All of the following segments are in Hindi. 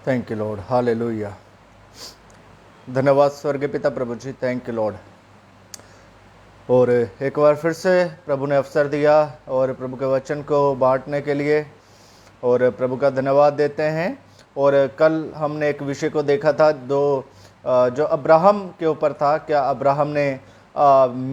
Thank you Lord, hallelujah. धन्यवाद स्वर्गीय पिता प्रभु जी, थैंक यू लॉर्ड। और एक बार फिर से प्रभु ने अवसर दिया और प्रभु के वचन को बांटने के लिए, और प्रभु का धन्यवाद देते हैं। और कल हमने एक विषय को देखा था जो अब्राहम के ऊपर था। क्या अब्राहम ने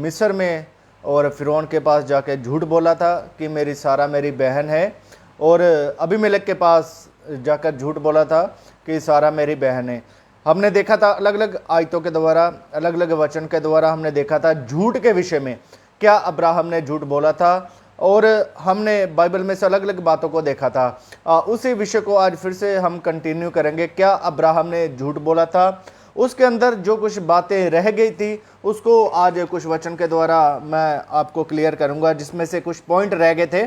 मिस्र में और फिरौन के पास जाके झूठ बोला था कि मेरी सारा मेरी बहन है, और अबीमेलेक के पास जाकर झूठ बोला था कि सारा मेरी बहन है। हमने देखा था अलग अलग आयतों के द्वारा, अलग अलग वचन के द्वारा हमने देखा था झूठ के विषय में क्या अब्राहम ने झूठ बोला था, और हमने बाइबल में से अलग अलग बातों को देखा था। उसी विषय को आज फिर से हम कंटिन्यू करेंगे। क्या अब्राहम ने झूठ बोला था, उसके अंदर जो कुछ बातें रह गई थी उसको आज कुछ वचन के द्वारा मैं आपको क्लियर करूंगा, जिसमें से कुछ पॉइंट रह गए थे।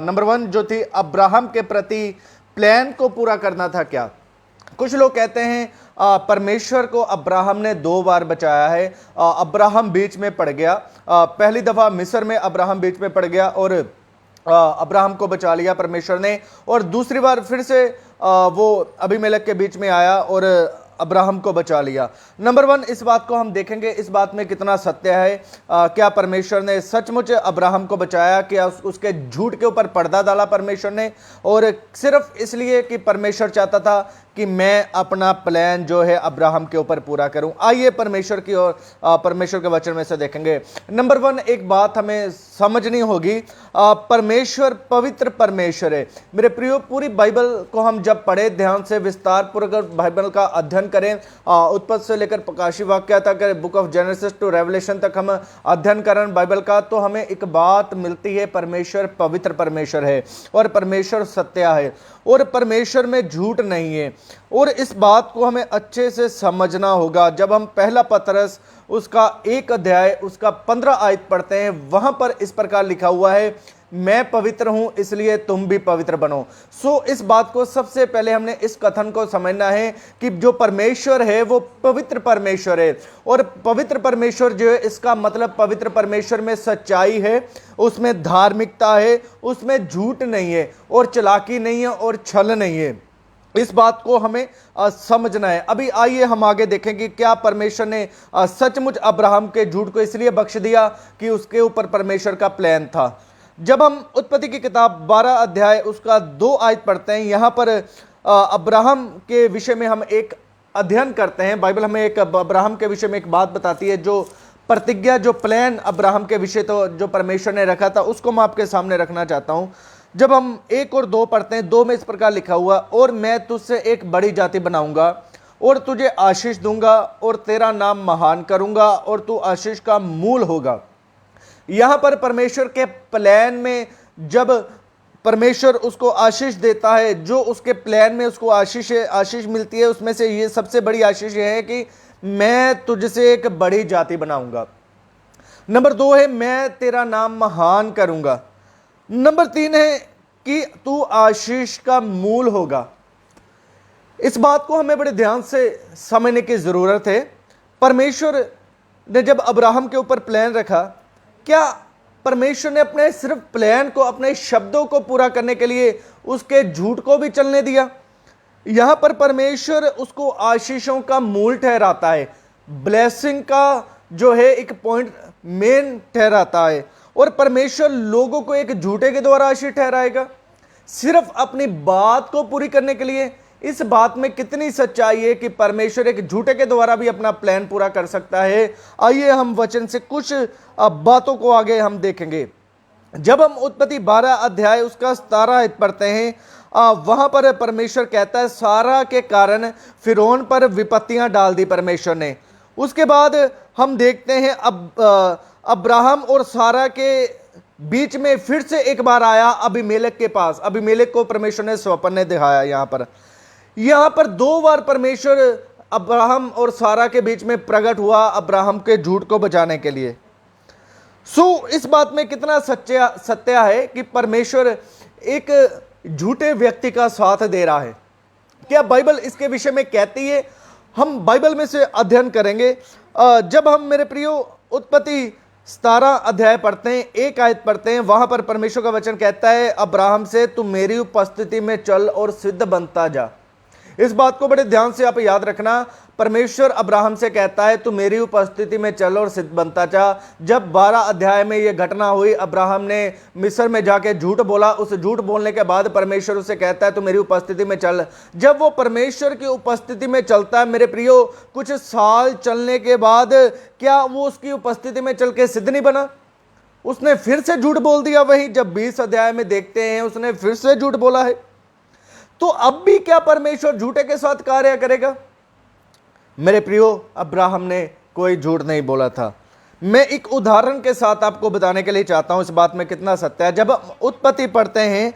नंबर 1 जो थी, अब्राहम के प्रति प्लान को पूरा करना था क्या। कुछ लोग कहते हैं परमेश्वर को अब्राहम ने 2 बार बचाया है। अब्राहम बीच में पड़ गया, पहली दफा मिस्र में अब्राहम बीच में पड़ गया और अब्राहम को बचा लिया परमेश्वर ने, और दूसरी बार फिर से वो अबीमेलेक के बीच में आया और अब्राहम को बचा लिया। नंबर 1 इस बात को हम देखेंगे, इस बात में कितना सत्य है। क्या परमेश्वर ने सचमुच अब्राहम को बचाया, क्या उसके झूठ के ऊपर पर्दा डाला परमेश्वर ने, और सिर्फ इसलिए कि परमेश्वर चाहता था कि मैं अपना प्लान जो है अब्राहम के ऊपर पूरा करूं। आइए परमेश्वर की और परमेश्वर के वचन में से देखेंगे। नंबर 1 एक बात हमें समझनी होगी, परमेश्वर पवित्र परमेश्वर है। मेरे प्रियो, पूरी बाइबल को हम जब पढ़े ध्यान से, विस्तार पूर्वक बाइबल का अध्ययन करें, उत्पत्ति से लेकर प्रकाशित वाक्य तक, book of Genesis to Revelation तक हम अध्ययन करें बाइबल का, तो हमें एक बात मिलती है, परमेश्वर पवित्र परमेश्वर है और परमेश्वर सत्य है और परमेश्वर में झूठ नहीं है। और इस बात को हमें अच्छे से समझना होगा। जब हम पहला पतरस उसका 1 अध्याय उसका 15 आयत पढ़ते हैं, वहां पर इस प्रकार लिखा हुआ है, मैं पवित्र हूं इसलिए तुम भी पवित्र बनो। इस बात को सबसे पहले हमने इस कथन को समझना है कि जो परमेश्वर है वो पवित्र परमेश्वर है, और पवित्र परमेश्वर जो है इसका मतलब पवित्र परमेश्वर में सच्चाई है, उसमें धार्मिकता है, उसमें झूठ नहीं है और चालाकी नहीं है और छल नहीं है। इस बात को हमें समझना है। अभी आइए हम आगे देखेंगे क्या परमेश्वर ने सचमुच अब्राहम के झूठ को इसलिए बख्श दिया कि उसके ऊपर परमेश्वर का प्लान था। जब हम उत्पत्ति की किताब 12 अध्याय उसका 2 आयत पढ़ते हैं, यहां पर अब्राहम के विषय में हम एक अध्ययन करते हैं। बाइबल हमें एक अब्राहम के विषय में एक बात बताती है, जो प्रतिज्ञा, जो प्लान अब्राहम के विषय तो जो परमेश्वर ने रखा था, उसको मैं आपके सामने रखना चाहता हूं। जब हम 1 और 2 पढ़ते हैं, 2 में इस प्रकार लिखा हुआ, और मैं तुझसे एक बड़ी जाति बनाऊंगा और तुझे आशीष दूंगा और तेरा नाम महान करूंगा और तू आशीष का मूल होगा। यहां पर परमेश्वर के प्लान में जब परमेश्वर उसको आशीष देता है, जो उसके प्लान में उसको आशीष मिलती है, उसमें से ये सबसे बड़ी आशीष ये है कि मैं तुझसे एक बड़ी जाति बनाऊंगा। नंबर 2 है, मैं तेरा नाम महान करूंगा। नंबर 3 है कि तू आशीष का मूल होगा। इस बात को हमें बड़े ध्यान से समझने की जरूरत है। परमेश्वर ने जब अब्राहम के ऊपर प्लान रखा, क्या परमेश्वर ने अपने सिर्फ प्लान को, अपने शब्दों को पूरा करने के लिए उसके झूठ को भी चलने दिया? यहां पर परमेश्वर उसको आशीषों का मूल ठहराता है, ब्लेसिंग का जो है एक पॉइंट मेन ठहराता है, और परमेश्वर लोगों को एक झूठे के द्वारा आशीष ठहराएगा सिर्फ अपनी बात को पूरी करने के लिए। इस बात में कितनी सच्चाई है कि परमेश्वर एक झूठे के द्वारा भी अपना प्लान पूरा कर सकता है। आइए हम वचन से कुछ बातों को आगे हम देखेंगे। जब हम उत्पत्ति 12 अध्याय उसका 17 आयत पढ़ते हैं, वहां पर परमेश्वर कहता है, सारा के कारण फिरौन पर विपत्तियां डाल दी परमेश्वर ने। उसके बाद हम देखते हैं अब्राहम और सारा के बीच में फिर से एक बार आया अबीमेलेक के पास। अबीमेलेक को परमेश्वर ने स्वप्न ने दिखाया। यहां पर 2 बार परमेश्वर अब्राहम और सारा के बीच में प्रकट हुआ अब्राहम के झूठ को बचाने के लिए। इस बात में कितना सत्य है कि परमेश्वर एक झूठे व्यक्ति का साथ दे रहा है। क्या बाइबल इसके विषय में कहती है? हम बाइबल में से अध्ययन करेंगे। जब हम मेरे प्रियो उत्पत्ति 17 अध्याय पढ़ते हैं, 1 आयत पढ़ते हैं, वहां पर परमेश्वर का वचन कहता है अब्राहम से, तू मेरी उपस्थिति में चल और सिद्ध बनता जा। इस बात को बड़े ध्यान से आप याद रखना। परमेश्वर अब्राहम से कहता है तू मेरी उपस्थिति में चल और सिद्ध बनता जा। जब 12 अध्याय में यह घटना हुई, अब्राहम ने मिस्र में जाके झूठ बोला, उस झूठ बोलने के बाद परमेश्वर उसे कहता है तू मेरी उपस्थिति में चल। जब वो परमेश्वर की उपस्थिति में चलता है मेरे प्रियो, कुछ साल चलने के बाद क्या वो उसकी उपस्थिति में चल के सिद्ध नहीं बना? उसने फिर से झूठ बोल दिया। वही जब 20 अध्याय में देखते हैं उसने फिर से झूठ बोला है। तो अब भी क्या परमेश्वर झूठे के साथ कार्य करेगा? मेरे प्रियो, अब्राहम ने कोई झूठ नहीं बोला था। मैं एक उदाहरण के साथ आपको बताने के लिए चाहता हूं इस बात में कितना सत्य है। जब हम उत्पत्ति पढ़ते हैं,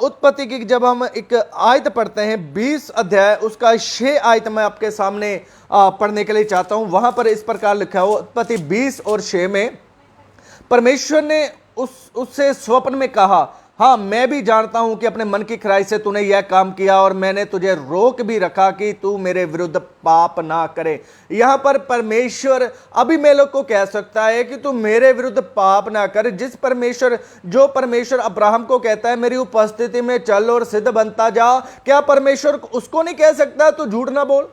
उत्पत्ति की जब हम एक आयत पढ़ते हैं 20 अध्याय, उसका 6 आयत मैं आपके सामने पढ़ने के लिए चाहता हूं। वहां पर इस प्रकार लिखा हो, उत्पत्ति 20 और 6 में परमेश्वर ने उससे स्वप्न में कहा, हाँ मैं भी जानता हूं कि अपने मन की खराई से तूने यह काम किया और मैंने तुझे रोक भी रखा कि तू मेरे विरुद्ध पाप ना करे। यहां पर परमेश्वर अबीमेलेक को कह सकता है कि तू मेरे विरुद्ध पाप ना कर। जो परमेश्वर अब्राहम को कहता है मेरी उपस्थिति में चल और सिद्ध बनता जा, क्या परमेश्वर उसको नहीं कह सकता तू झूठ ना बोल?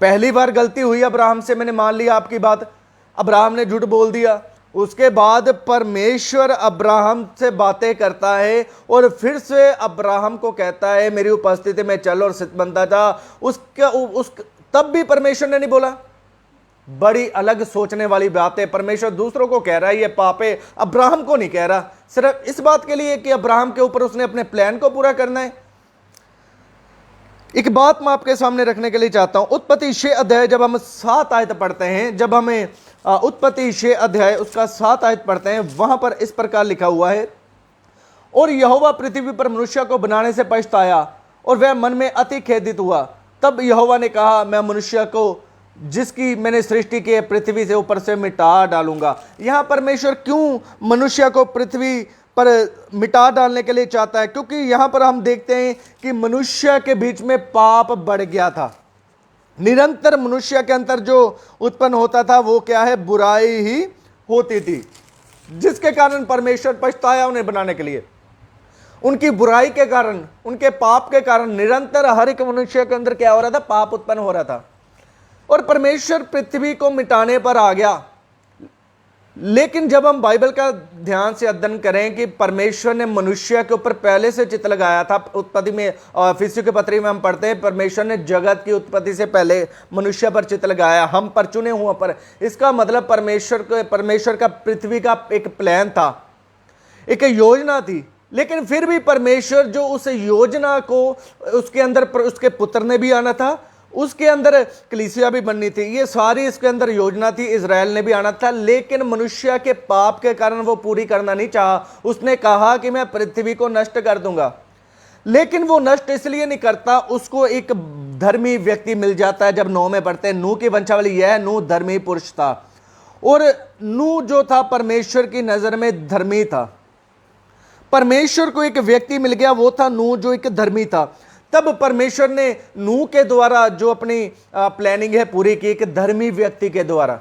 पहली बार गलती हुई अब्राहम से, मैंने मान लिया आपकी बात, अब्राहम ने झूठ बोल दिया। उसके बाद परमेश्वर अब्राहम से बातें करता है और फिर से अब्राहम को कहता है मेरी उपस्थिति में चल और सिद्ध बनता जा। तब भी परमेश्वर ने नहीं बोला। बड़ी अलग सोचने वाली बात है। परमेश्वर दूसरों को कह रहा है ये पाप है, अब्राहम को नहीं कह रहा, सिर्फ इस बात के लिए कि अब्राहम के ऊपर उसने अपने प्लान को पूरा करना है। एक बात मैं आपके सामने रखने के लिए चाहता हूं। उत्पत्ति 6 अध्याय जब हम 7 आयत पढ़ते हैं, जब हमें उत्पत्ति 6 अध्याय उसका 7 आयत पढ़ते हैं, वहां पर इस प्रकार लिखा हुआ है, और यहोवा पृथ्वी पर मनुष्य को बनाने से पछताया और वह मन में अति खेदित हुआ। तब यहोवा ने कहा मैं मनुष्य को जिसकी मैंने सृष्टि की पृथ्वी से ऊपर से मिटा डालूंगा। यहां परमेश्वर क्यों मनुष्य को पृथ्वी पर मिटा डालने के लिए चाहता है? क्योंकि यहां पर हम देखते हैं कि मनुष्य के बीच में पाप बढ़ गया था। निरंतर मनुष्य के अंदर जो उत्पन्न होता था वो क्या है? बुराई ही होती थी, जिसके कारण परमेश्वर पछताया उन्हें बनाने के लिए। उनकी बुराई के कारण, उनके पाप के कारण निरंतर हर एक मनुष्य के अंदर क्या हो रहा था? पाप उत्पन्न हो रहा था। और परमेश्वर पृथ्वी को मिटाने पर आ गया। लेकिन जब हम बाइबल का ध्यान से अध्ययन करें कि परमेश्वर ने मनुष्य के ऊपर पहले से चित्त लगाया था। उत्पत्ति में इफिसियों के पत्री में हम पढ़ते हैं परमेश्वर ने जगत की उत्पत्ति से पहले मनुष्य पर चित्त लगाया, हम पर, चुने हुआ पर। इसका मतलब परमेश्वर का पृथ्वी का एक प्लान था, एक योजना थी। लेकिन फिर भी परमेश्वर जो उस योजना को उसके अंदर उसके पुत्र ने भी आना था, उसके अंदर कलीसिया भी बननी थी, ये सारी इसके अंदर योजना थी, इजराइल ने भी आना था। लेकिन मनुष्य के पाप के कारण वो पूरी करना नहीं चाहा। उसने कहा कि मैं पृथ्वी को नष्ट कर दूंगा। लेकिन वो नष्ट इसलिए नहीं करता, उसको एक धर्मी व्यक्ति मिल जाता है। जब 9 में पढ़ते हैं, नूह की वंशावली यह, नूह धर्मी पुरुष था। और नूह जो था परमेश्वर की नजर में धर्मी था। परमेश्वर को एक व्यक्ति मिल गया, वो था नूह, जो एक धर्मी था। तब परमेश्वर ने नूह के द्वारा जो अपनी प्लानिंग है पूरी की, एक धर्मी व्यक्ति के द्वारा।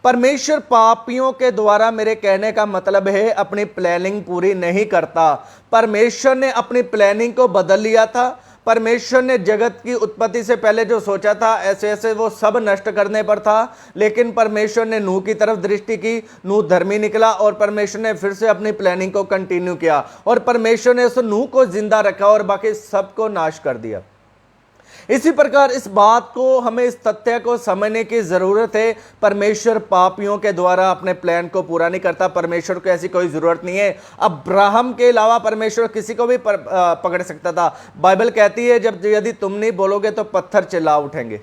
परमेश्वर पापियों के द्वारा, मेरे कहने का मतलब है, अपनी प्लानिंग पूरी नहीं करता। परमेश्वर ने अपनी प्लानिंग को बदल लिया था। परमेश्वर ने जगत की उत्पत्ति से पहले जो सोचा था ऐसे ऐसे वो सब नष्ट करने पर था। लेकिन परमेश्वर ने नूह की तरफ दृष्टि की, नूह धर्मी निकला और परमेश्वर ने फिर से अपनी प्लानिंग को कंटिन्यू किया। और परमेश्वर ने उस नूह को जिंदा रखा और बाकी सबको नाश कर दिया। इसी प्रकार इस बात को, हमें इस तथ्य को समझने की जरूरत है। परमेश्वर पापियों के द्वारा अपने प्लान को पूरा नहीं करता। परमेश्वर को ऐसी कोई जरूरत नहीं है। अब्राहम के अलावा परमेश्वर किसी को भी पकड़ सकता था। बाइबल कहती है जब यदि तुम नहीं बोलोगे तो पत्थर चिल्ला उठेंगे।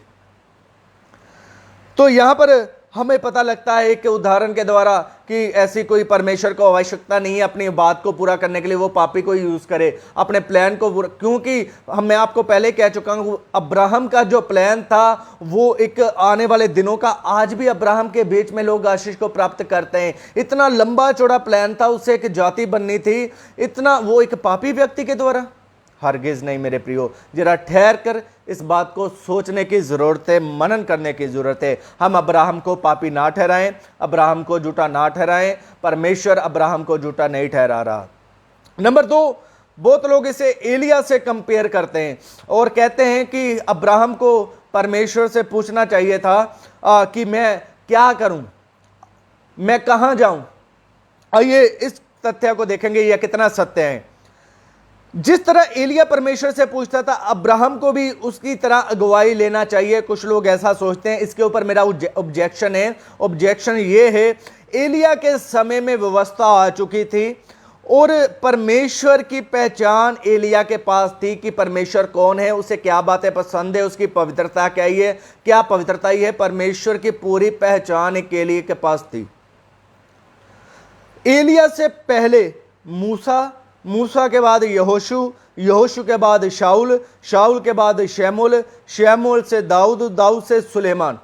तो यहां पर हमें पता लगता है एक उदाहरण के द्वारा कि ऐसी कोई परमेश्वर को आवश्यकता नहीं है अपनी बात को पूरा करने के लिए वो पापी को यूज करे अपने प्लान को। क्योंकि मैं आपको पहले कह चुका हूं, अब्राहम का जो प्लान था वो एक आने वाले दिनों का, आज भी अब्राहम के बीच में लोग आशीष को प्राप्त करते हैं। इतना लंबा चौड़ा प्लान था, उससे एक जाति बननी थी, इतना वो एक पापी व्यक्ति के द्वारा? हरगिज नहीं मेरे प्रियो। जरा ठहर कर इस बात को सोचने की जरूरत है, मनन करने की जरूरत है। हम अब्राहम को पापी ना ठहराएं, अब्राहम को झूठा ना ठहराएं। परमेश्वर अब्राहम को झूठा नहीं ठहरा रहा। नंबर 2, बहुत लोग इसे एलिया से कंपेयर करते हैं और कहते हैं कि अब्राहम को परमेश्वर से पूछना चाहिए था कि मैं क्या करूं, मैं कहां जाऊं। आइए इस तथ्य को देखेंगे यह कितना सत्य है। जिस तरह एलिया परमेश्वर से पूछता था, अब्राहम को भी उसकी तरह अगुवाई लेना चाहिए। कुछ लोग ऐसा सोचते हैं। इसके ऊपर मेरा ऑब्जेक्शन है। ऑब्जेक्शन ये है, एलिया के समय में व्यवस्था आ चुकी थी और परमेश्वर की पहचान एलिया के पास थी कि परमेश्वर कौन है, उसे क्या बातें पसंद है, उसकी पवित्रता क्या ही है, क्या पवित्रता ही है। परमेश्वर की पूरी पहचान एक एलिया के पास थी। एलिया से पहले मूसा, मूसा के बाद यहोशू, यहोशू के बाद शाऊल, शाऊल के बाद शमूएल, शमूएल से दाऊद, दाऊद से सुलेमान,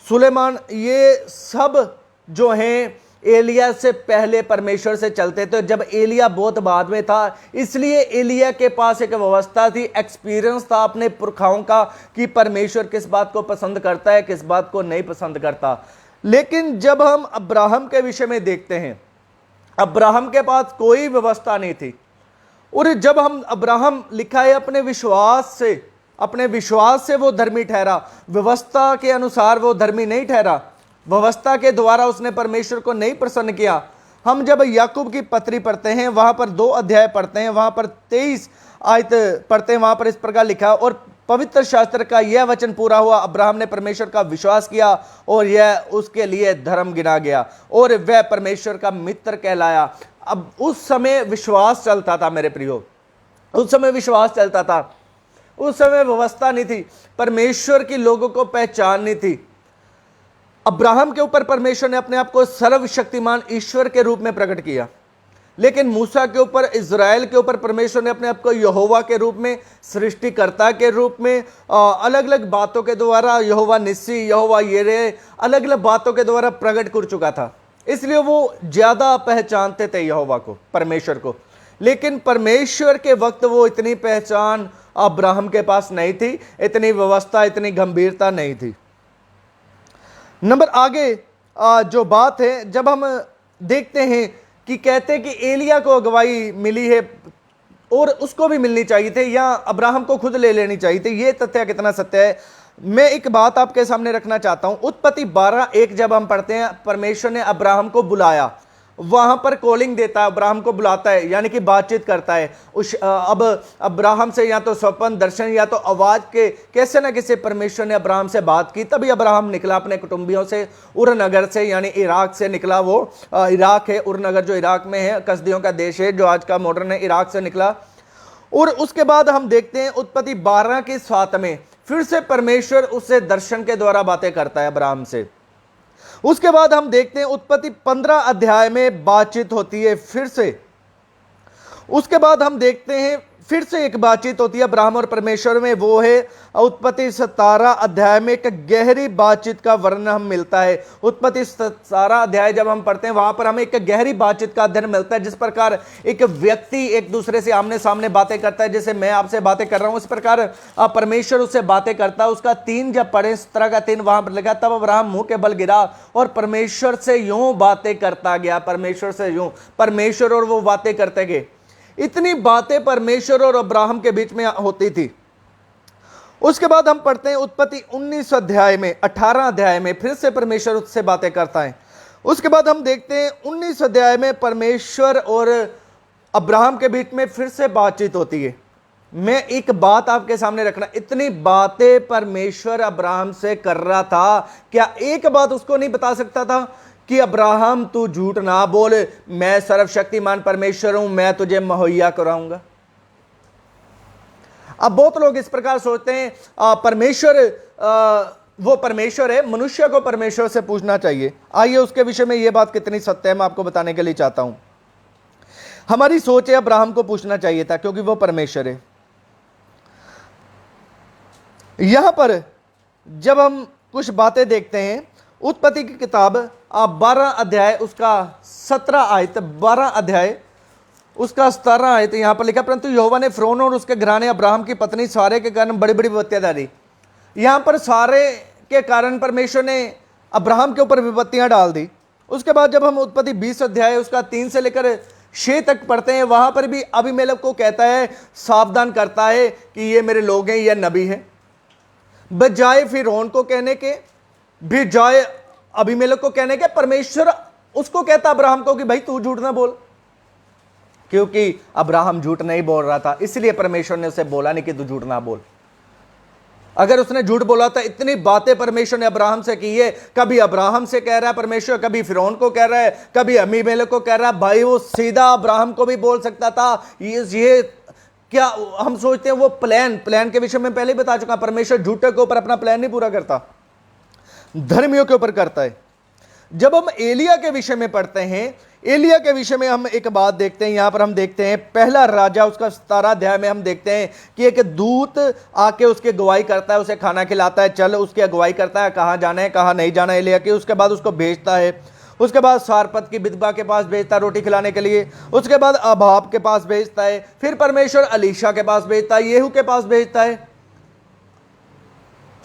सुलेमान। ये सब जो हैं एलिया से पहले परमेश्वर से चलते थे। जब एलिया बहुत बाद में था, इसलिए एलिया के पास एक व्यवस्था थी, एक्सपीरियंस था अपने पुरखाओं का कि परमेश्वर किस बात को पसंद करता है, किस बात को नहीं पसंद करता। लेकिन जब हम अब्राहम के विषय में देखते हैं, अब्राहम के पास कोई व्यवस्था नहीं थी। और जब हम अब्राहम लिखा है अपने विश्वास से वो धर्मी ठहरा, व्यवस्था के अनुसार वो धर्मी नहीं ठहरा। व्यवस्था के द्वारा उसने परमेश्वर को नहीं प्रसन्न किया। हम जब याकूब की पत्री पढ़ते हैं, वहां पर 2 अध्याय पढ़ते हैं, वहां पर 23 आयत पढ़ते हैं, वहां पर इस प्रकार लिखा, और पवित्र शास्त्र का यह वचन पूरा हुआ, अब्राहम ने परमेश्वर का विश्वास किया और यह उसके लिए धर्म गिना गया और वह परमेश्वर का मित्र कहलाया। अब उस समय विश्वास चलता था मेरे प्रियो, उस समय विश्वास चलता था। उस समय व्यवस्था नहीं थी, परमेश्वर की लोगों को पहचान नहीं थी। अब्राहम के ऊपर परमेश्वर ने अपने आप को सर्वशक्तिमान ईश्वर के रूप में प्रकट किया, लेकिन मूसा के ऊपर, इज़राइल के ऊपर परमेश्वर ने अपने आप को यहोवा के रूप में, सृष्टिकर्ता के रूप में, अलग अलग बातों के द्वारा, यहोवा निस्सी, यहोवा येरे, अलग अलग बातों के द्वारा प्रकट कर चुका था। इसलिए वो ज्यादा पहचानते थे यहोवा को, परमेश्वर को। लेकिन परमेश्वर के वक्त वो इतनी पहचान अब्राहम के पास नहीं थी, इतनी व्यवस्था, इतनी गंभीरता नहीं थी। नंबर आगे जो बात है, जब हम देखते हैं कि कहते हैं कि एलिया को अगुवाई मिली है और उसको भी मिलनी चाहिए थी, या अब्राहम को खुद ले लेनी चाहिए थी। ये तथ्य कितना सत्य है, मैं एक बात आपके सामने रखना चाहता हूं। उत्पत्ति 12:1 जब हम पढ़ते हैं, परमेश्वर ने अब्राहम को बुलाया, वहां पर कॉलिंग देता है, अब्राहम को बुलाता है, यानी कि बातचीत करता है। अब अब्राहम से या तो स्वप्न, दर्शन, या तो आवाज के कैसे ना कैसे परमेश्वर ने अब्राहम से बात की। तभी अब्राहम निकला अपने कुटुंबियों से, उर नगर से, यानी इराक से निकला। वो इराक है, उर नगर जो इराक में है, कसदियों का देश है, जो आज का मॉडर्न है, इराक से निकला। और उसके बाद हम देखते हैं उत्पत्ति 12:7 में फिर से परमेश्वर उससे दर्शन के द्वारा बातें करता है अब्राहम से। उसके बाद हम देखते हैं उत्पत्ति 15 अध्याय में बातचीत होती है फिर से। उसके बाद हम देखते हैं फिर से एक बातचीत होती है अब्राहम और परमेश्वर में, वो है उत्पत्ति 17 अध्याय में एक गहरी बातचीत का वर्णन हम मिलता है। उत्पत्ति 17 अध्याय जब हम पढ़ते हैं, वहां पर हमें एक गहरी बातचीत का अध्ययन मिलता है। जिस प्रकार एक व्यक्ति एक दूसरे से आमने सामने बातें करता है, जैसे मैं आपसे बातें कर रहा हूं, इस प्रकार परमेश्वर उससे बातें करता है। उसका 3 जब पढ़े, इस तरह का 3 वहां पर लिखा, तब अब्राहम मुंह के बल गिरा और परमेश्वर से यूं बातें करता गया, परमेश्वर से यूं, परमेश्वर और वो बातें करते गए। इतनी बातें परमेश्वर और अब्राहम के बीच में होती थी। उसके बाद हम पढ़ते हैं उत्पत्ति 19 अध्याय में, 18 अध्याय में फिर से परमेश्वर उससे बातें करता है। उसके बाद हम देखते हैं 19 अध्याय में परमेश्वर और अब्राहम के बीच में फिर से बातचीत होती है। मैं एक बात आपके सामने रखना, इतनी बातें परमेश्वर अब्राहम से कर रहा था, क्या एक बात उसको नहीं बता सकता था कि अब्राहम तू झूठ ना बोल, मैं सर्वशक्तिमान परमेश्वर हूं, मैं तुझे मुहैया कराऊंगा। अब बहुत लोग इस प्रकार सोचते हैं परमेश्वर वो परमेश्वर है, मनुष्य को परमेश्वर से पूछना चाहिए। आइए उसके विषय में यह बात कितनी सत्य है मैं आपको बताने के लिए चाहता हूं। हमारी सोच है अब्राहम को पूछना चाहिए था क्योंकि वो परमेश्वर है। यहां पर जब हम कुछ बातें देखते हैं, उत्पत्ति की किताब 12 अध्याय उसका 17 आयत, 12 अध्याय उसका 17 आयत यहां पर लिखा, परंतु यहोवा ने फिरौन और उसके घराने अब्राहम की पत्नी सारे के कारण बड़ी बड़ी विपत्तियां डाली। यहां पर सारे के कारण परमेश्वर ने अब्राहम के ऊपर विपत्तियां डाल दी। उसके बाद जब हम उत्पत्ति 20 अध्याय उसका 3 से लेकर 6 तक पढ़ते हैं, वहां पर भी अबीमेलेक को कहता है, सावधान करता है कि ये मेरे लोग हैं, ये नबी हैं। बजाय फिरौन को कहने के, बजाय अबीमेलेक को कहने के, परमेश्वर उसको कहता अब्राहम को कि भाई तू झूठ ना बोल, क्योंकि अब्राहम झूठ नहीं बोल रहा था, इसलिए परमेश्वर ने उसे बोला नहीं कि तू झूठ ना बोल। अगर उसने झूठ बोला था, इतनी बातें परमेश्वर ने अब्राहम से की है, कभी अब्राहम से कह रहा है परमेश्वर, कभी फिरौन को कह रहा है, कभी अबीमेलेक को कह रहा है, भाई वो सीधा अब्राहम को भी बोल सकता था। ये क्या हम सोचते हैं वो प्लान के विषय में पहले ही बता चुका, परमेश्वर झूठे के ऊपर अपना प्लान नहीं पूरा करता, धर्मियों के ऊपर करता है। जब हम एलिया के विषय में पढ़ते हैं, एलिया के विषय में हम एक बात देखते हैं, यहां पर हम देखते हैं पहला राजा उसका 17 अध्याय में हम देखते हैं कि एक दूत आके उसकी अगुवाई करता है, उसे खाना खिलाता है, चल उसकी अगुवाई करता है, कहां जाना है कहां नहीं जाना एलिया के। उसके बाद उसको भेजता है, उसके बाद सारपत की विधवा के पास भेजता है रोटी खिलाने के लिए, उसके बाद अभाब के पास भेजता है, फिर परमेश्वर अलीशा के पास भेजता है, येहू के पास भेजता है।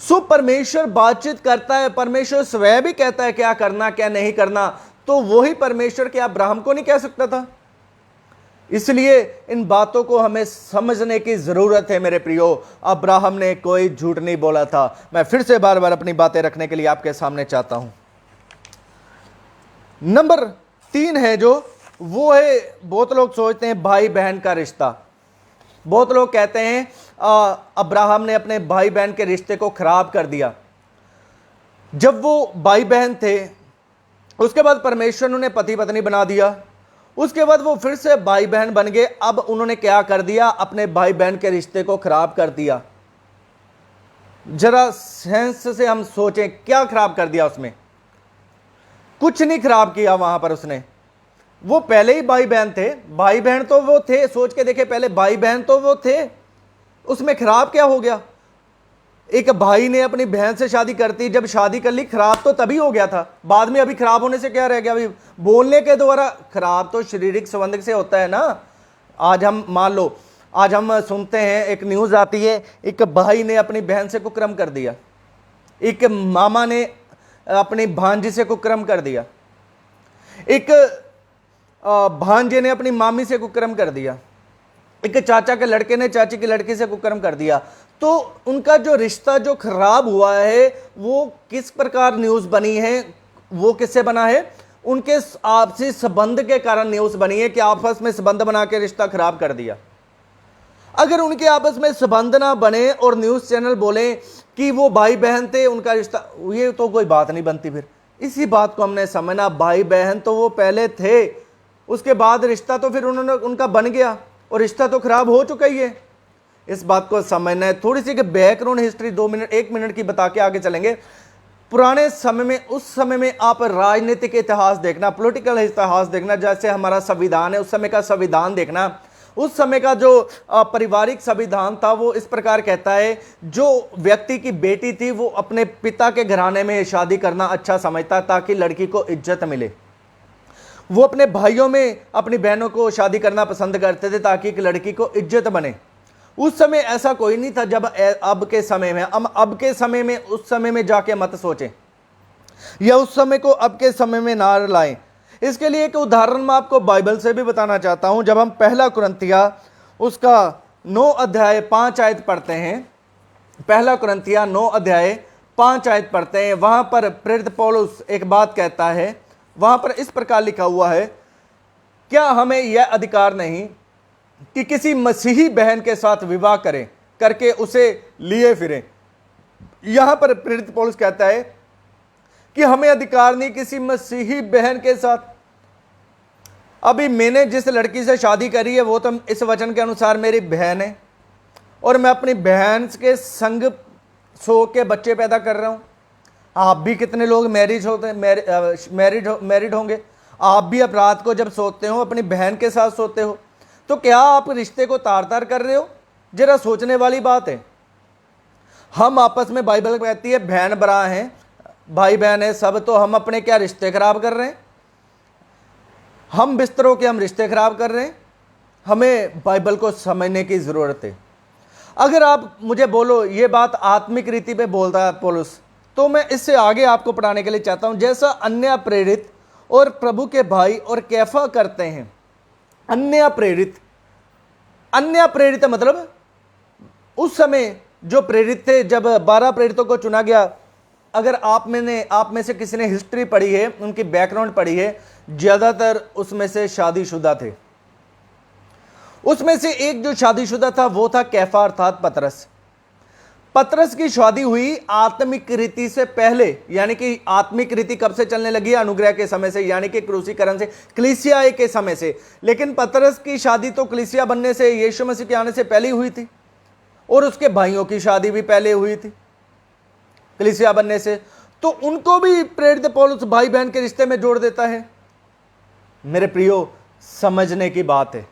सो परमेश्वर बातचीत करता है, परमेश्वर स्वयं भी कहता है क्या करना क्या नहीं करना। तो वही परमेश्वर क्या अब्राहम को नहीं कह सकता था? इसलिए इन बातों को हमें समझने की जरूरत है मेरे प्रियो। अब्राहम ने कोई झूठ नहीं बोला था। मैं फिर से बार बार अपनी बातें रखने के लिए आपके सामने चाहता हूं। नंबर 3 है जो वो है, बहुत लोग सोचते हैं भाई बहन का रिश्ता। बहुत लोग कहते हैं अब्राहम ने अपने भाई बहन के रिश्ते को खराब कर दिया। जब वो भाई बहन थे, उसके बाद परमेश्वर ने उन्हें पति पत्नी बना दिया, उसके बाद वो फिर से भाई बहन बन गए। अब उन्होंने क्या कर दिया? अपने भाई बहन के रिश्ते को खराब कर दिया। जरा सेंस से हम सोचें, क्या खराब कर दिया उसमें? कुछ नहीं खराब किया वहां पर उसने। वो पहले ही भाई बहन थे, भाई बहन तो वो थे, सोच के देखे, पहले भाई बहन तो वो थे, उसमें खराब क्या हो गया? एक भाई ने अपनी बहन से शादी करती, जब शादी कर ली, खराब तो तभी हो गया था, बाद में अभी खराब होने से क्या रह गया? अभी बोलने के द्वारा खराब तो शारीरिक संबंध से होता है ना। आज हम मान लो, आज हम सुनते हैं, एक न्यूज आती है, एक भाई ने अपनी बहन से कुकर्म कर दिया, एक मामा ने अपनी भांजी से कुकर्म कर दिया, एक भांजे ने अपनी मामी से कुकर्म कर दिया, एक चाचा के लड़के ने चाची की लड़की से कुकर्म कर दिया। तो उनका जो रिश्ता जो खराब हुआ है, वो किस प्रकार न्यूज बनी है? वो किससे बना है? उनके आपसी संबंध के कारण न्यूज बनी है कि आपस में संबंध बना के रिश्ता खराब कर दिया। अगर उनके आपस में संबंध ना बने और न्यूज चैनल बोले कि वो भाई बहन थे, उनका रिश्ता, ये तो कोई बात नहीं बनती। फिर इसी बात को हमने समझना, भाई बहन तो वो पहले थे, उसके बाद रिश्ता तो फिर उन्होंने उनका बन गया और रिश्ता तो खराब हो चुका ही है। इस बात को समझना है। थोड़ी सी बैकग्राउंड हिस्ट्री 1 मिनट की बता के आगे चलेंगे। पुराने समय में, उस समय में आप राजनीतिक इतिहास देखना, पॉलिटिकल इतिहास देखना, जैसे हमारा संविधान है, उस समय का संविधान देखना। उस समय का जो पारिवारिक संविधान था वो इस प्रकार कहता है, जो व्यक्ति की बेटी थी वो अपने पिता के घराने में शादी करना अच्छा समझता ताकि लड़की को इज्जत मिले। वो अपने भाइयों में अपनी बहनों को शादी करना पसंद करते थे ताकि एक लड़की को इज्जत बने। उस समय ऐसा कोई नहीं था जब अब के समय में। अब के समय में उस समय में जाके मत सोचें, या उस समय को अब के समय में ना लाएं। इसके लिए एक उदाहरण मैं आपको बाइबल से भी बताना चाहता हूं। जब हम पहला कुरिन्थिया उसका 9 अध्याय 5 आयत पढ़ते हैं, पहला कुरिन्थिया 9 अध्याय 5 आयत पढ़ते हैं, वहां पर प्रेरित पौलुस एक बात कहता है। वहां पर इस प्रकार लिखा हुआ है, क्या हमें यह अधिकार नहीं कि किसी मसीही बहन के साथ विवाह करें, करके उसे लिए फिरें? यहां पर प्रेरित पौलुस कहता है कि हमें अधिकार नहीं किसी मसीही बहन के साथ। अभी मैंने जिस लड़की से शादी करी है वो तो इस वचन के अनुसार मेरी बहन है, और मैं अपनी बहन के संग सो के बच्चे पैदा कर रहा हूं। आप भी कितने लोग मैरिड होंगे, आप भी अब रात को जब सोते हो अपनी बहन के साथ सोते हो, तो क्या आप रिश्ते को तार तार कर रहे हो? जरा सोचने वाली बात है। हम आपस में, बाइबल कहती है बहन भरा हैं, भाई बहन है सब, तो हम अपने क्या रिश्ते खराब कर रहे हैं? हम बिस्तरों के हम रिश्ते खराब कर रहे हैं। हमें बाइबल को समझने की जरूरत है। अगर आप मुझे बोलो ये बात आत्मिक रीति पे बोलता है पौलुस, तो मैं इससे आगे आपको पढ़ाने के लिए चाहता हूं, जैसा अन्य प्रेरित और प्रभु के भाई और कैफा करते हैं अन्य प्रेरित, अन्य प्रेरित मतलब उस समय जो प्रेरित थे, जब 12 प्रेरितों को चुना गया, अगर आप में से किसी ने हिस्ट्री पढ़ी है, उनकी बैकग्राउंड पढ़ी है, ज्यादातर उसमें से शादीशुदा थे। उसमें से एक जो शादीशुदा था वो था कैफा अर्थात पतरस। पतरस की शादी हुई आत्मिक रीति से पहले, यानी कि आत्मिक रीति कब से चलने लगी? अनुग्रह के समय से, यानी कि क्रूसीकरण से, कलीसिया के समय से। लेकिन पतरस की शादी तो कलीसिया बनने से, यीशु मसीह के आने से पहले हुई थी, और उसके भाइयों की शादी भी पहले हुई थी कलीसिया बनने से। तो उनको भी प्रेरित पौलुस भाई बहन के रिश्ते में जोड़ देता है। मेरे प्रियो, समझने की बात है,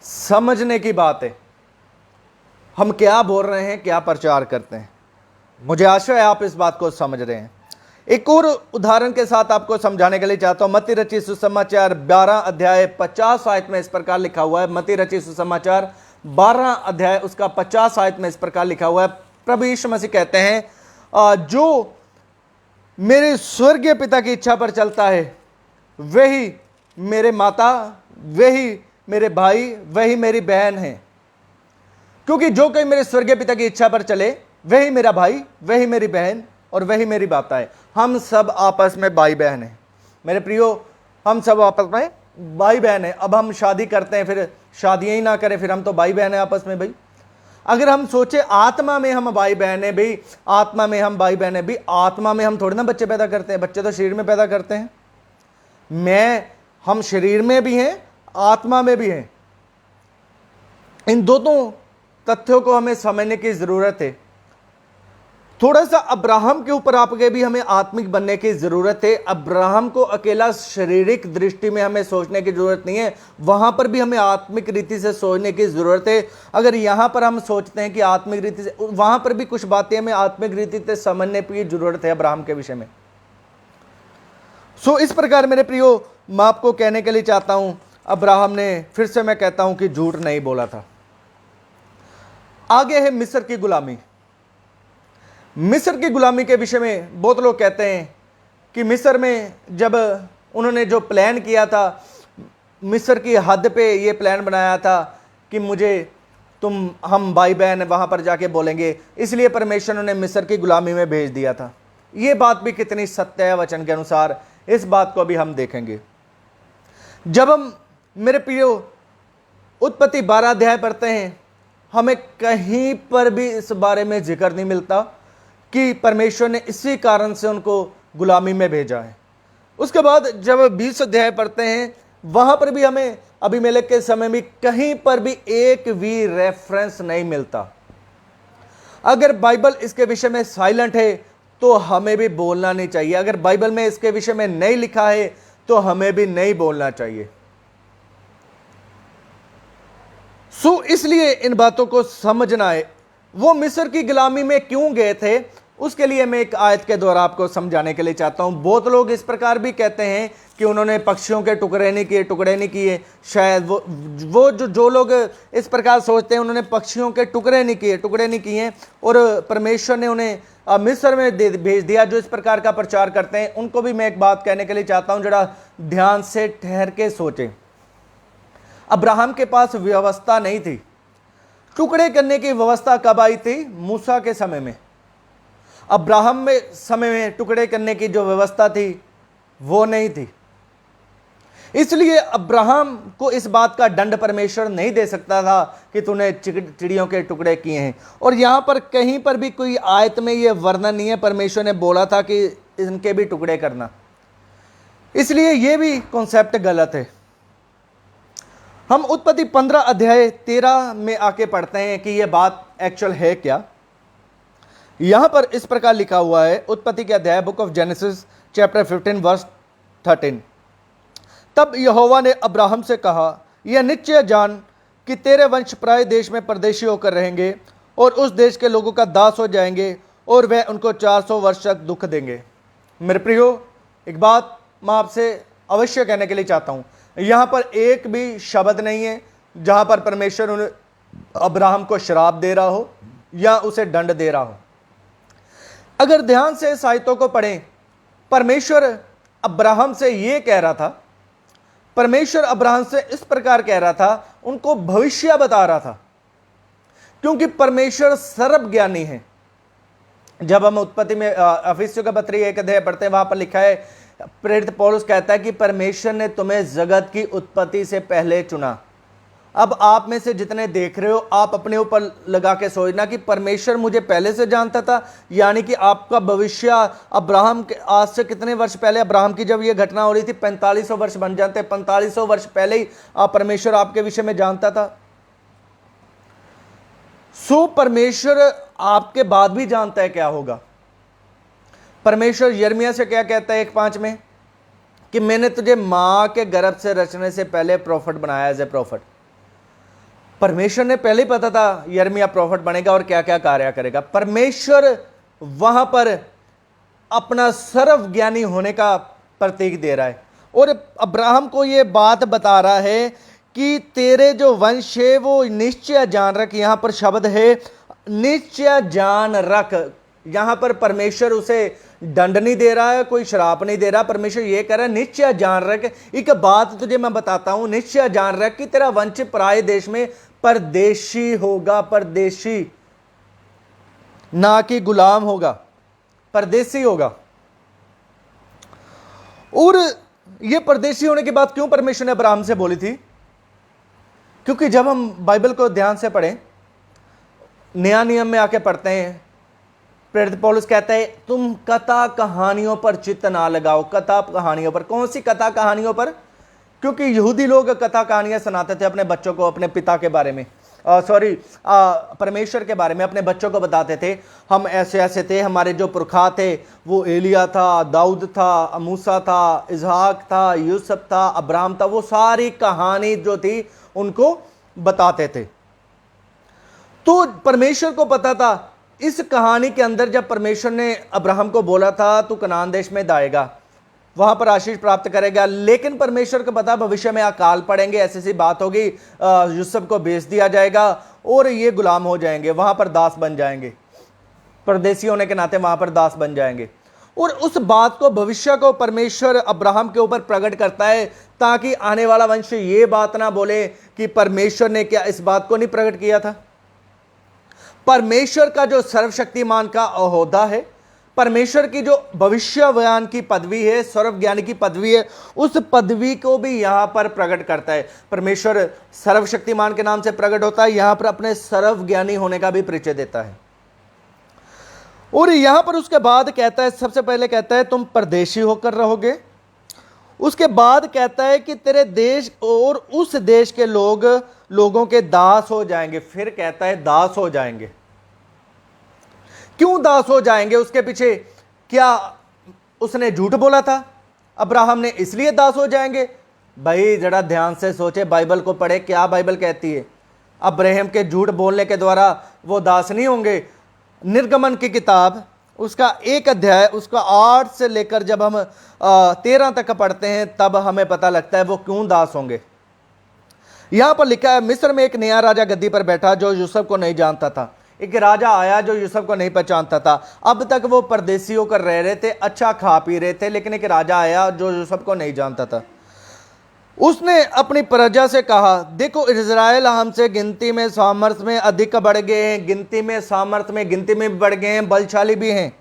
समझने की बात है, हम क्या बोल रहे हैं, क्या प्रचार करते हैं। मुझे आशा है आप इस बात को समझ रहे हैं। एक और उदाहरण के साथ आपको समझाने के लिए चाहता हूं। मत्ती रचित सुसमाचार 12 अध्याय 50 आयत में इस प्रकार लिखा हुआ है। मत्ती रचित सुसमाचार 12 अध्याय उसका 50 आयत में इस प्रकार लिखा हुआ है। प्रभु यीशु मसीह कहते हैं, जो मेरे स्वर्गीय पिता की इच्छा पर चलता है वही मेरे माता, वही मेरे भाई, वही मेरी बहन है। क्योंकि जो कोई मेरे स्वर्गीय पिता की इच्छा पर चले वही मेरा भाई, वही मेरी बहन और वही मेरी माता है। हम सब आपस में भाई बहन हैं मेरे प्रियो, हम सब आपस में भाई बहन हैं। अब हम शादी करते हैं, फिर शादियां ही ना करें, फिर हम तो भाई बहन हैं आपस में भाई। अगर हम सोचे आत्मा में हम भाई बहन हैं भाई, आत्मा में हम भाई बहन हैं भाई, आत्मा में हम थोड़े ना बच्चे पैदा करते हैं, बच्चे तो शरीर में पैदा करते हैं। हम शरीर में भी हैं, आत्मा में भी हैं। इन दोनों तथ्यों को हमें समझने की जरूरत है। थोड़ा सा अब्राहम के ऊपर आपके भी हमें आत्मिक बनने की जरूरत है। अब्राहम को अकेला शारीरिक दृष्टि में हमें सोचने की जरूरत नहीं है, वहां पर भी हमें आत्मिक रीति से सोचने की जरूरत है। अगर यहां पर हम सोचते हैं कि आत्मिक रीति से, वहां पर भी कुछ बातें हमें आत्मिक रीति से समझने की जरूरत है अब्राहम के विषय में। इस प्रकार मेरे प्रियो, मैं आपको कहने के लिए चाहता हूं, अब्राहम ने, फिर से मैं कहता हूं कि झूठ नहीं बोला था। आगे है मिस्र की गुलामी। मिस्र की गुलामी के विषय में बहुत लोग कहते हैं कि मिस्र में जब उन्होंने जो प्लान किया था, मिस्र की हद पे ये प्लान बनाया था कि हम भाई बहन वहां पर जाके बोलेंगे, इसलिए परमेश्वर ने मिस्र की गुलामी में भेज दिया था। ये बात भी कितनी सत्य है वचन के अनुसार, इस बात को भी हम देखेंगे। जब हम मेरे प्रियो उत्पत्ति 12 अध्याय पढ़ते हैं, हमें कहीं पर भी इस बारे में जिक्र नहीं मिलता कि परमेश्वर ने इसी कारण से उनको गुलामी में भेजा है। उसके बाद जब 20 अध्याय पढ़ते हैं, वहां पर भी हमें अबीमेलेक के समय में कहीं पर भी एक भी रेफरेंस नहीं मिलता। अगर बाइबल इसके विषय में साइलेंट है तो हमें भी बोलना नहीं चाहिए। अगर बाइबल में इसके विषय में नहीं लिखा है तो हमें भी नहीं बोलना चाहिए। इसलिए इन बातों को समझना है। वो मिस्र की गुलामी में क्यों गए थे, उसके लिए मैं एक आयत के द्वारा आपको समझाने के लिए चाहता हूं। बहुत लोग इस प्रकार भी कहते हैं कि उन्होंने पक्षियों के टुकड़े नहीं किए। शायद वो जो लोग इस प्रकार सोचते हैं, उन्होंने पक्षियों के टुकड़े नहीं किए और परमेश्वर ने उन्हें मिस्र में भेज दिया। जो इस प्रकार का प्रचार करते हैं, उनको भी मैं एक बात कहने के लिए चाहता हूं, जरा ध्यान से ठहर के सोचें। अब्राहम के पास व्यवस्था नहीं थी। टुकड़े करने की व्यवस्था कब आई थी? मूसा के समय में। अब्राहम में समय में टुकड़े करने की जो व्यवस्था थी वो नहीं थी। इसलिए अब्राहम को इस बात का दंड परमेश्वर नहीं दे सकता था कि तूने चिड़ियों के टुकड़े किए हैं। और यहां पर कहीं पर भी कोई आयत में यह वर्णन नहीं है, परमेश्वर ने बोला था कि इनके भी टुकड़े करना। इसलिए यह भी कॉन्सेप्ट गलत है। हम उत्पत्ति 15 अध्याय 13 में आके पढ़ते हैं कि यह बात एक्चुअल है क्या। यहां पर इस प्रकार लिखा हुआ है, उत्पत्ति के अध्याय, book of Genesis chapter 15 verse 13। तब यहोवा ने अब्राहम से कहा, यह निश्चय जान कि तेरे वंश प्राय देश में परदेशी होकर रहेंगे और उस देश के लोगों का दास हो जाएंगे और वह उनको 400 वर्ष तक दुख देंगे। मेरे प्रियो, एक बात मैं आपसे अवश्य कहने के लिए चाहता हूं, यहां पर एक भी शब्द नहीं है जहां पर परमेश्वर अब्राहम को श्राप दे रहा हो या उसे दंड दे रहा हो। अगर ध्यान से साहित्यों को पढ़ें, परमेश्वर अब्राहम से यह कह रहा था, परमेश्वर अब्राहम से इस प्रकार कह रहा था, उनको भविष्य बता रहा था, क्योंकि परमेश्वर सर्वज्ञानी है। जब हम उत्पत्ति में इफिसियों का पत्री 1 अध्याय पढ़ते हैं, वहां पर लिखा है, प्रेरित पौलुस कहता है कि परमेश्वर ने तुम्हें जगत की उत्पत्ति से पहले चुना। अब आप में से जितने देख रहे हो, आप अपने ऊपर लगा के सोचना कि परमेश्वर मुझे पहले से जानता था, यानी कि आपका भविष्य अब्राहम के आज से कितने वर्ष पहले, अब्राहम की जब यह घटना हो रही थी 4500 वर्ष बन जाते, 4500 वर्ष पहले ही परमेश्वर आपके विषय में जानता था। सो परमेश्वर आपके बाद भी जानता है क्या होगा। परमेश्वर यिर्मयाह से क्या कहता है 1:5 में कि मैंने तुझे मां के गर्भ से रचने से पहले प्रॉफिट बनाया, एज ए प्रॉफिट। परमेश्वर ने पहले ही पता था यिर्मयाह प्रॉफिट बनेगा और क्या क्या कार्य करेगा। परमेश्वर वहां पर अपना सर्वज्ञानी होने का प्रतीक दे रहा है और अब्राहम को यह बात बता रहा है कि तेरे जो वंश है वो निश्चय जान रख। यहां पर शब्द है निश्चय जान रख। यहां पर परमेश्वर उसे दंड नहीं दे रहा है, कोई श्राप नहीं दे रहा। परमेश्वर ये कह रहा है निश्चय जान रख, एक बात तुझे मैं बताता हूं, निश्चय जान रख कि तेरा वंश पराये देश में परदेशी होगा, परदेशी, ना कि गुलाम होगा, परदेशी होगा। और यह परदेशी होने की बात क्यों परमेश्वर ने अब्राहम से बोली थी? क्योंकि जब हम बाइबल को ध्यान से पढ़ें, नया नियम में आके पढ़ते हैं, प्रेरित पौलुस कहता है तुम कथा कहानियों पर चित्त ना लगाओ। कथा कहानियों पर, कौन सी कथा कहानियों पर? क्योंकि यहूदी लोग कथा कहानियां सुनाते थे अपने बच्चों को, अपने पिता के बारे में, परमेश्वर के बारे में अपने बच्चों को बताते थे, हम ऐसे ऐसे थे, हमारे जो पुरखा थे वो एलिया था, दाऊद था, मूसा था, इसहाक था, यूसुफ था, अब्राहम था। वो सारी कहानी जो थी उनको बताते थे। तो परमेश्वर को पता था इस कहानी के अंदर, जब परमेश्वर ने अब्राहम को बोला था तू कनान देश में जाएगा, वहां पर आशीष प्राप्त करेगा, लेकिन परमेश्वर को पता भविष्य में अकाल पड़ेंगे, ऐसी सी बात होगी, यूसुफ को बेच दिया जाएगा और ये गुलाम हो जाएंगे, वहां पर दास बन जाएंगे, परदेसी होने के नाते वहां पर दास बन जाएंगे। और उस बात को, भविष्य को परमेश्वर अब्राहम के ऊपर प्रकट करता है ताकि आने वाला वंश ये बात ना बोले कि परमेश्वर ने क्या इस बात को नहीं प्रकट किया था। परमेश्वर का जो सर्वशक्तिमान का ओहदा है, परमेश्वर की जो भविष्यवाणी की पदवी है, सर्वज्ञानी की पदवी है, उस पदवी को भी यहां पर प्रकट करता है। परमेश्वर सर्वशक्तिमान के नाम से प्रकट होता है, यहां पर अपने सर्वज्ञानी होने का भी परिचय देता है। और यहां पर उसके बाद कहता है, सबसे पहले कहता है तुम परदेशी होकर रहोगे, उसके बाद कहता है कि तेरे देश और उस देश के लोगों के दास हो जाएंगे। फिर कहता है दास हो जाएंगे। क्यों दास हो जाएंगे? उसके पीछे क्या उसने झूठ बोला था अब्राहम ने, इसलिए दास हो जाएंगे? भाई जरा ध्यान से सोचे, बाइबल को पढ़े, क्या बाइबल कहती है। अब्राहम के झूठ बोलने के द्वारा वो दास नहीं होंगे। निर्गमन की किताब उसका 1 अध्याय उसका 8 से लेकर जब हम 13 तक पढ़ते हैं, तब हमें पता लगता है वो क्यों दास होंगे। यहां पर लिखा है मिस्र में एक नया राजा गद्दी पर बैठा जो यूसुफ को नहीं जानता था। एक राजा आया जो यूसुफ को नहीं पहचानता था। अब तक वो परदेसी होकर रह रहे थे, अच्छा खा पी रहे थे, लेकिन एक राजा आया जो यूसुफ को नहीं जानता था। उसने अपनी प्रजा से कहा, देखो इज़राइल हमसे गिनती में सामर्थ्य में अधिक बढ़ गए हैं, गिनती में सामर्थ्य में गिनती में बढ़ गए हैं, बलशाली भी हैं।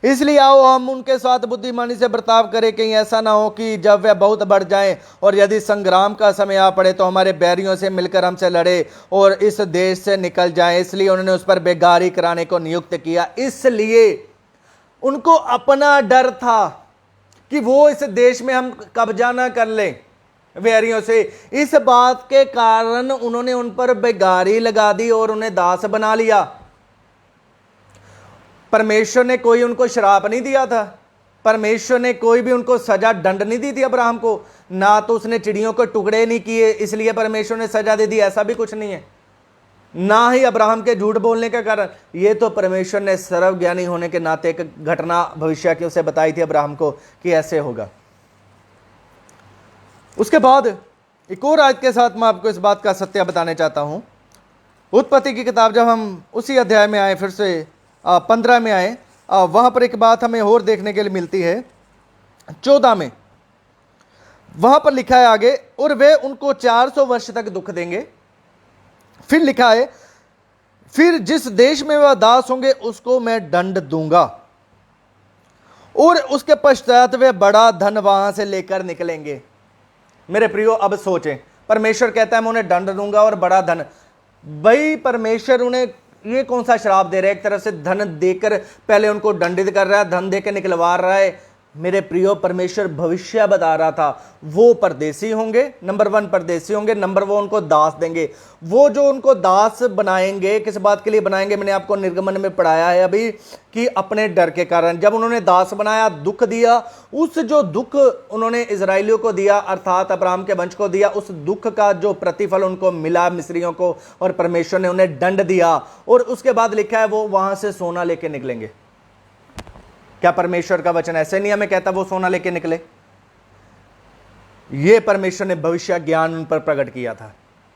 इसलिए आओ हम उनके साथ बुद्धिमानी से बर्ताव करें, कहीं ऐसा ना हो कि जब वह बहुत बढ़ जाएं और यदि संग्राम का समय आ पड़े तो हमारे बैरियों से मिलकर हमसे लड़े और इस देश से निकल जाएं। इसलिए उन्होंने उस पर बेगारी कराने को नियुक्त किया। इसलिए उनको अपना डर था कि वो इस देश में हम कब्जा ना कर लें बैरियों से। इस बात के कारण उन्होंने उन पर बेगारी लगा दी और उन्हें दास बना लिया। परमेश्वर ने कोई उनको श्राप नहीं दिया था, परमेश्वर ने कोई भी उनको सजा दंड नहीं दी थी अब्राहम को, ना तो उसने चिड़ियों को टुकड़े नहीं किए इसलिए परमेश्वर ने सजा दे दी, ऐसा भी कुछ नहीं है। ना ही अब्राहम के झूठ बोलने के कारण, ये तो परमेश्वर ने सर्वज्ञानी होने के नाते एक घटना भविष्य की उसे बताई थी अब्राहम को कि ऐसे होगा। उसके बाद एक और आयत के साथ मैं आपको इस बात का सत्य बताने चाहता हूं। उत्पत्ति की किताब जब हम उसी अध्याय में आए, फिर से 15 में आए, वहां पर एक बात हमें और देखने के लिए मिलती है। 14 में वहां पर लिखा है आगे, और वे उनको 400 वर्ष तक दुख देंगे। फिर लिखा है, फिर जिस देश में वह दास होंगे उसको मैं दंड दूंगा, और उसके पश्चात वे बड़ा धन वहां से लेकर निकलेंगे। मेरे प्रियो, अब सोचें, परमेश्वर कहता है मैं उन्हें दंड दूंगा और बड़ा धन। भाई परमेश्वर उन्हें ये कौन सा श्राप दे रहा है? एक तरफ से धन देकर पहले उनको दंडित कर रहा है, धन देकर निकलवा रहा है। मेरे प्रियो, परमेश्वर भविष्य बता रहा था, वो परदेसी होंगे, नंबर 1 परदेसी होंगे, नंबर 2 उनको दास देंगे। वो जो उनको दास बनाएंगे, किस बात के लिए बनाएंगे? मैंने आपको निर्गमन में पढ़ाया है अभी कि अपने डर के कारण। जब उन्होंने दास बनाया, दुख दिया, उस जो दुख उन्होंने इजराइलियों को दिया, अर्थात अब्राहम के वंश को दिया, उस दुख का जो प्रतिफल उनको मिला मिस्रियों को, और परमेश्वर ने उन्हें दंड दिया। और उसके बाद लिखा है वो वहां से सोना लेके निकलेंगे। क्या परमेश्वर का वचन ऐसे नहीं हमें कहता वो सोना लेके निकले? ये परमेश्वर ने भविष्य ज्ञान उन पर प्रकट किया था।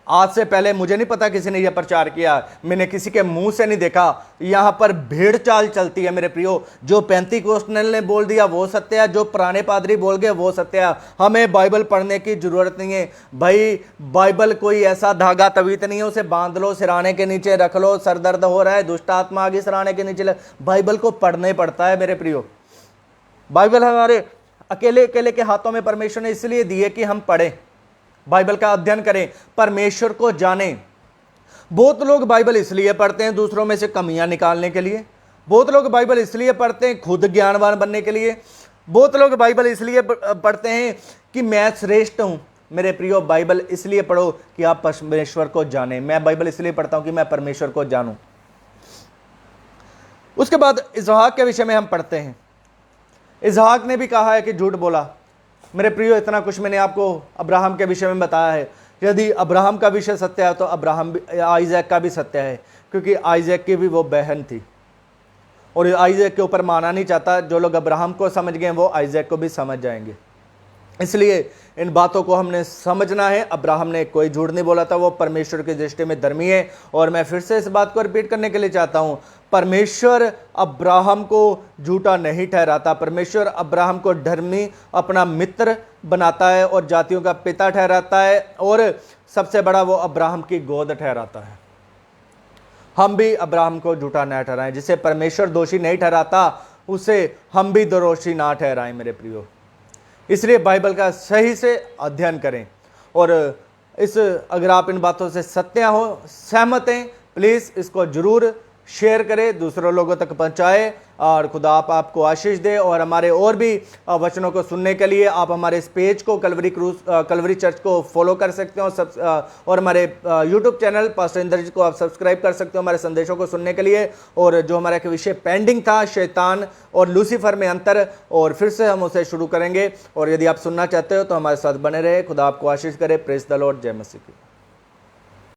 आज से पहले मुझे नहीं पता किसी ने यह प्रचार किया, मैंने किसी के मुंह से नहीं देखा। यहां पर भेड़ चाल चलती है मेरे प्रियो। जो पेंतीकोस्टल ने बोल दिया वो सत्य है, जो पुराने पादरी बोल गए वो सत्य है। हमें बाइबल पढ़ने की जरूरत नहीं है भाई। बाइबल कोई ऐसा धागा तवीत नहीं है, उसे बांध लो, सिराने के नीचे रख लो, सर दर्द हो रहा है, दुष्ट आत्मा आ गई सिराने के नीचे। बाइबल को पढ़ना ही पड़ता है मेरे प्रियो। बाइबल हमारे अकेले अकेले के हाथों में परमेश्वर ने इसलिए दी है कि हम पढ़ें, बाइबल का अध्ययन करें, परमेश्वर को जानें। बहुत लोग बाइबल इसलिए पढ़ते हैं दूसरों में से कमियां निकालने के लिए। बहुत लोग बाइबल इसलिए पढ़ते हैं खुद ज्ञानवान बनने के लिए। बहुत लोग बाइबल इसलिए पढ़ते हैं कि मैं श्रेष्ठ हूं। मेरे प्रियो, बाइबल इसलिए पढ़ो कि आप परमेश्वर को जानें। मैं बाइबल इसलिए पढ़ता हूं कि मैं परमेश्वर को जानूं। उसके बाद इसहाक के विषय में हम पढ़ते हैं। इसहाक ने भी कहा है कि झूठ बोला। मेरे प्रियो, इतना कुछ मैंने आपको अब्राहम के विषय में बताया है। यदि अब्राहम का विषय सत्य है तो आइजैक का भी सत्य है, क्योंकि आइजैक की भी वो बहन थी और आइजैक के ऊपर माना नहीं चाहता। जो लोग अब्राहम को समझ गए वो आइजैक को भी समझ जाएंगे। इसलिए इन बातों को हमने समझना है। अब्राहम ने कोई झूठ नहीं बोला था, वो परमेश्वर की दृष्टि में धर्मी है। और मैं फिर से इस बात को रिपीट करने के लिए चाहता हूं, परमेश्वर अब्राहम को झूठा नहीं ठहराता। परमेश्वर अब्राहम को धर्मी, अपना मित्र बनाता है और जातियों का पिता ठहराता है, और सबसे बड़ा वो अब्राहम की गोद ठहराता है। हम भी अब्राहम को झूठा न ठहराएं। जिसे परमेश्वर दोषी नहीं ठहराता उसे हम भी दोषी ना ठहराएं मेरे प्रियो। इसलिए बाइबल का सही से अध्ययन करें, और अगर आप इन बातों से सत्य हो, सहमत हैं, प्लीज़ इसको जरूर शेयर करें, दूसरों लोगों तक पहुंचाएं, और खुदा आपको आशीष दे। और हमारे और भी वचनों को सुनने के लिए आप हमारे इस पेज को कलवरी चर्च को फॉलो कर सकते हो, और हमारे यूट्यूब चैनल पास्टर इंद्रजीत को आप सब्सक्राइब कर सकते हो हमारे संदेशों को सुनने के लिए। और जो हमारा एक विषय पेंडिंग था, शैतान और लूसीफर में अंतर, और फिर से हम उसे शुरू करेंगे। और यदि आप सुनना चाहते हो तो हमारे साथ बने रहे। खुदा आपको आशीष करे। Praise the Lord. जय मसीह की।